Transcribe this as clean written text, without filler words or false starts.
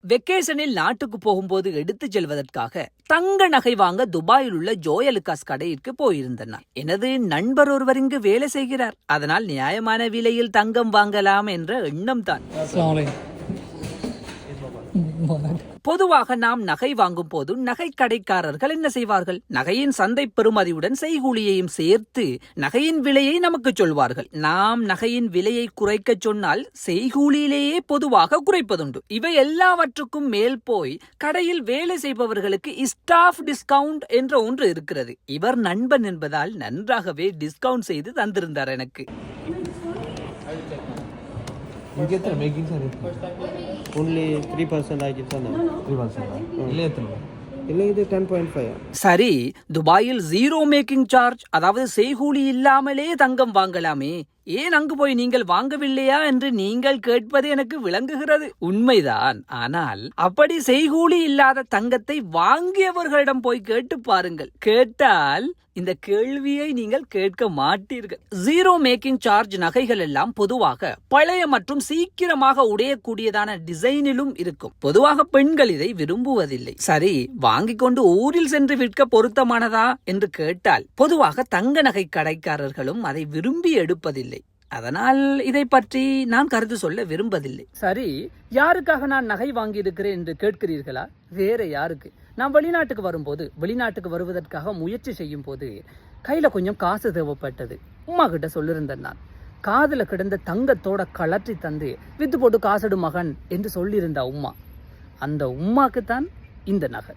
வெக்கேஷனில் நாட்டுக்கு போகும்போது எடுத்துச் செல்வதற்காக தங்க நகை வாங்க துபாயில் உள்ள ஜோயலுக்காஸ் கடையிற்கு போயிருந்தனர். எனது நண்பர் ஒருவர் இங்கு வேலை செய்கிறார். அதனால் நியாயமான விலையில் தங்கம் வாங்கலாம் என்ற எண்ணம் தான். பொதுவாக நாம் நகை வாங்கும் போது நகை கடைக்காரர்கள் என்ன செய்வார்கள்? நகையின் சந்தை பெறுமதியுடன் செய்கூலியையும் சேர்த்து நகையின் விலையை நமக்கு சொல்வார்கள். நாம் நகையின் விலையை குறைக்க சொன்னால் செய்கூலியிலேயே பொதுவாக குறைப்பதுண்டு. இவை எல்லாவற்றுக்கும் மேல் போய் கடையில் வேலை செய்பவர்களுக்கு ஸ்டாஃப் டிஸ்கவுண்ட் என்ற ஒன்று இருக்கிறது. இவர் நண்பன் என்பதால் நன்றாகவே டிஸ்கவுண்ட் செய்து தந்திருந்தார் எனக்கு. only 3% ஆகிட்டு சொன்னாங்க. 3% இல்லை எத்தனை? இல்லை இது 10.5. சரி, துபாயில் ஜீரோ மேக்கிங் சார்ஜ், அதாவது செய்கூலி இல்லாமலே தங்கம் வாங்கலாமே, ஏன் அங்கு போய் நீங்கள் வாங்கவில்லையா என்று நீங்கள் கேட்பது எனக்கு விளங்குகிறது. உண்மைதான். ஆனால் அப்படி செய்கூலி இல்லாத தங்கத்தை வாங்கியவர்களிடம் போய் கேட்டு பாருங்கள். கேட்டால் இந்த கேள்வியை நீங்கள் கேட்க மாட்டீர்கள். ஜீரோ மேக்கிங் சார்ஜ் நகைகள் எல்லாம் பொதுவாக பழைய மற்றும் சீக்கிரமாக உடையக்கூடியதான டிசைனிலும் இருக்கும். பொதுவாக பெண்கள் இதை விரும்புவதில்லை. சரி, வாங்கிக் கொண்டு ஊரில் சென்று விற்க பொருத்தமானதா என்று கேட்டால் பொதுவாக தங்க நகை கடைக்காரர்களும் அதை விரும்பி எடுப்பதில்லை. அதனால் இதை பற்றி நான் கருத்து சொல்ல விரும்பதில்லை. சரி, யாருக்காக நான் நகை வாங்கி இருக்கிறேன் என்று கேட்கிறீர்களா? வேற யாருக்கு? நான் வெளிநாட்டுக்கு வருவதற்காக முயற்சி செய்யும் போது கையில கொஞ்சம் காசு தேவைப்பட்டது. உமா கிட்ட சொல்லியிருந்தேன். நான் காதுல கிடந்த தங்கத்தோட கலற்றி தந்து வித்து போட்டு காசடு மகன் என்று சொல்லியிருந்தா உமா. அந்த உமாக்குத்தான் இந்த நகை.